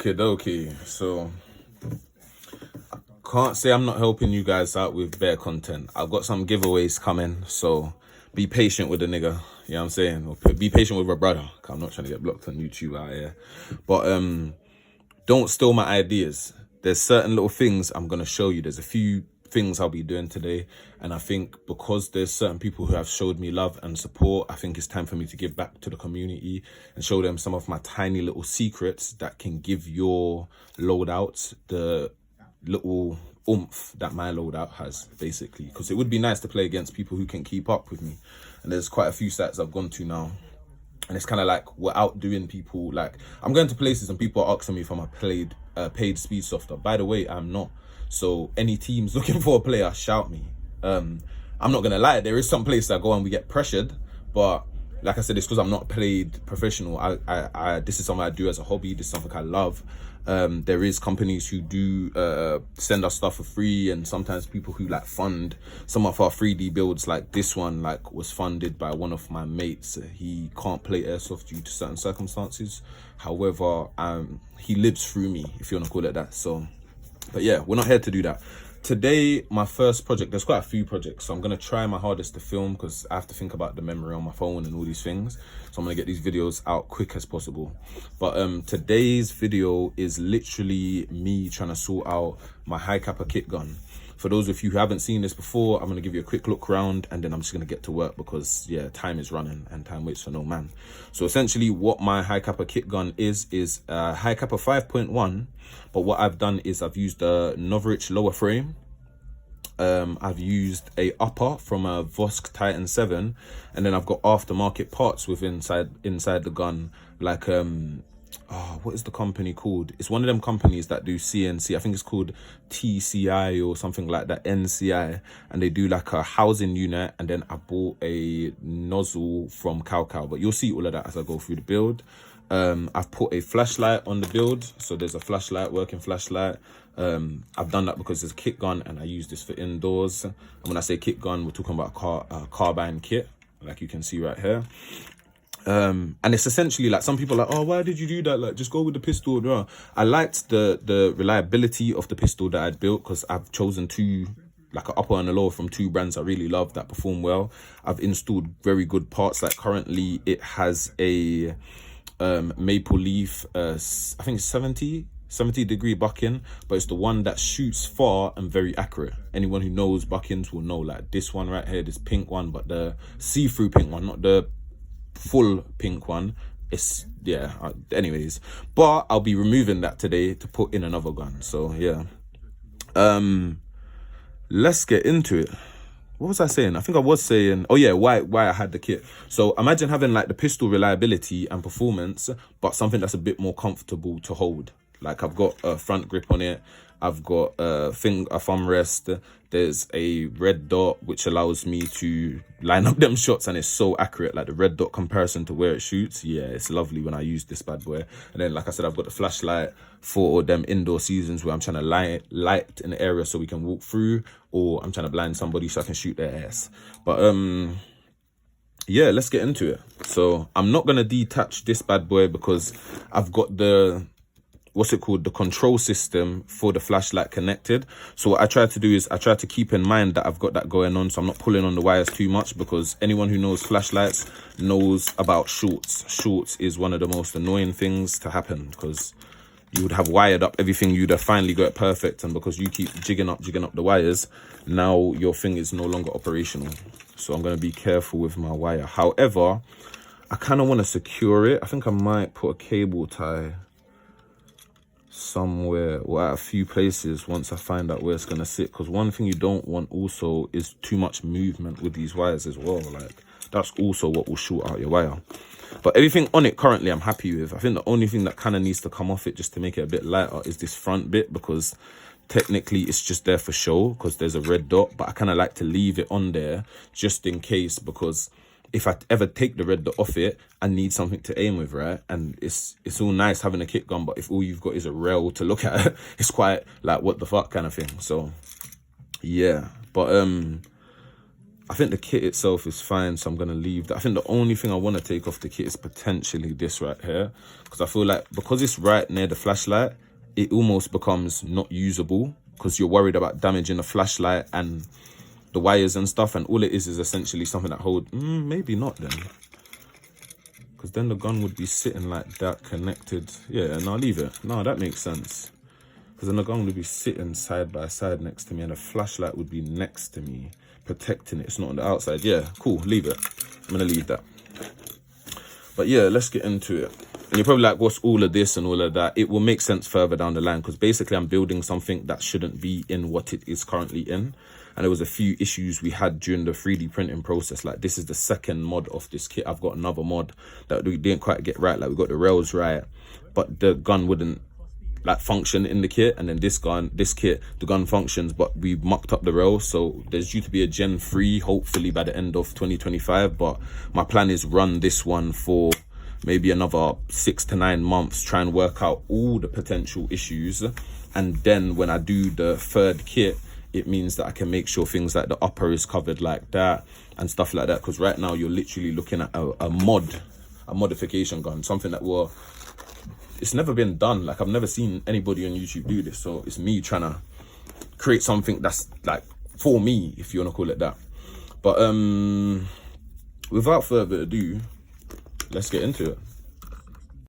Kidoki. So can't say I'm not helping you guys out with better content. I've got some giveaways coming, so be patient with the nigga. You know what I'm saying? Or be patient with my brother. 'Cause I'm not trying to get blocked on YouTube out here. But don't steal my ideas. There's certain little things I'm gonna show you. There's a few things I'll be doing today, and I think because there's certain people who have showed me love and support, I think it's time for me to give back to the community and show them some of my tiny little secrets that can give your loadouts the little oomph that my loadout has, basically. Because it would be nice to play against people who can keep up with me, and there's quite a few sites I've gone to now, and it's kind of like we're outdoing people. Like, I'm going to places and people are asking me if I'm a paid speed softer. By the way, I'm not. So any teams looking for a player, shout me. I'm not gonna lie, there is some places I go and we get pressured, but like I said, it's because I'm not played professional. I this is something I do as a hobby. This is something I love. There is companies who do send us stuff for free, and sometimes people who like fund some of our 3D builds. Like this one, like was funded by one of my mates. He can't play airsoft due to certain circumstances. However, he lives through me, if you want to call it that. So, but yeah, we're not here to do that. Today, my first project, there's quite a few projects, so I'm going to try my hardest to film because I have to think about the memory on my phone and all these things. So I'm going to get these videos out quick as possible. But today's video is literally me trying to sort out my high Capa kit gun. For those of you who haven't seen this before, I'm going to give you a quick look around and then I'm just going to get to work because, yeah, time is running and time waits for no man. So essentially what my high Capa kit gun is high Capa 5.1. But what I've done is I've used a Novrich lower frame. I've used a upper from a Vosk Titan 7. And then I've got aftermarket parts inside the gun. Like, what is the company called? It's one of them companies that do CNC. I think it's called TCI or something like that, NCI. And they do like a housing unit. And then I bought a nozzle from Capa. But you'll see all of that as I go through the build. I've put a flashlight on the build. So there's a flashlight, working flashlight. I've done that because there's a kit gun and I use this for indoors. And when I say kit gun, we're talking about a carbine kit, like you can see right here. And it's essentially like, some people are like, oh, why did you do that? Like, just go with the pistol. Blah. I liked the reliability of the pistol that I'd built because I've chosen like an upper and a lower from two brands I really love that perform well. I've installed very good parts. Like currently it has a maple leaf, I think it's 70 degree bucking, but it's the one that shoots far and very accurate. Anyone who knows buckings will know, like this one right here, this pink one, but the see-through pink one, not the full pink one. It's, yeah, anyways, but I'll be removing that today to put in another gun. So yeah, let's get into it. What was I saying? I think I was saying, oh yeah, why I had the kit. So imagine having like the pistol reliability and performance, but something that's a bit more comfortable to hold. Like I've got a front grip on it. I've got a thumb rest. There's a red dot, which allows me to line up them shots, and it's so accurate. Like the red dot comparison to where it shoots. Yeah, it's lovely when I use this bad boy. And then, like I said, I've got the flashlight for them indoor seasons where I'm trying to light an area so we can walk through, or I'm trying to blind somebody so I can shoot their ass. But yeah, let's get into it. So I'm not gonna detach this bad boy because I've got the, what's it called, the control system for the flashlight connected. So what I try to do is I try to keep in mind that I've got that going on, so I'm not pulling on the wires too much, because anyone who knows flashlights knows about shorts. Shorts is one of the most annoying things to happen, because you would have wired up everything, you'd have finally got it perfect, and because you keep jigging up the wires, now your thing is no longer operational. So I'm going to be careful with my wire. However, I kind of want to secure it. I think I might put a cable tie somewhere or at a few places once I find out where it's gonna sit, because one thing you don't want also is too much movement with these wires as well. Like that's also what will short out your wire. But everything on it currently I'm happy with. I think the only thing that kind of needs to come off it just to make it a bit lighter is this front bit, because technically it's just there for show because there's a red dot, but I kind of like to leave it on there just in case, because if I ever take the red dot off it, I need something to aim with, right? And it's all nice having a kit gun, but if all you've got is a rail to look at, it's quite like what the fuck kind of thing. So yeah, but I think the kit itself is fine, so I'm gonna leave that. I think the only thing I want to take off the kit is potentially this right here, because I feel like because it's right near the flashlight, it almost becomes not usable because you're worried about damaging the flashlight and the wires and stuff, and all it is essentially something that hold. Maybe not then, because then the gun would be sitting like that connected. Yeah, and I'll leave it. No, that makes sense, because then the gun would be sitting side by side next to me and the flashlight would be next to me, protecting it. It's not on the outside. Yeah, cool, leave it. I'm gonna leave that. But yeah, let's get into it. And you're probably like, what's all of this and all of that? It will make sense further down the line, because basically I'm building something that shouldn't be in what it is currently in. And there was a few issues we had during the 3D printing process. Like, this is the second mod of this kit. I've got another mod that we didn't quite get right. Like, we got the rails right, but the gun wouldn't like function in the kit. And then this kit, the gun functions, but we mucked up the rails. So there's due to be a Gen 3, hopefully by the end of 2025. But my plan is run this one for maybe another 6 to 9 months, try and work out all the potential issues. And then when I do the third kit, it means that I can make sure things like the upper is covered like that and stuff like that. Because right now you're literally looking at a modification gun, something that it's never been done. Like, I've never seen anybody on YouTube do this. So it's me trying to create something that's like for me, if you want to call it that. But without further ado, let's get into it.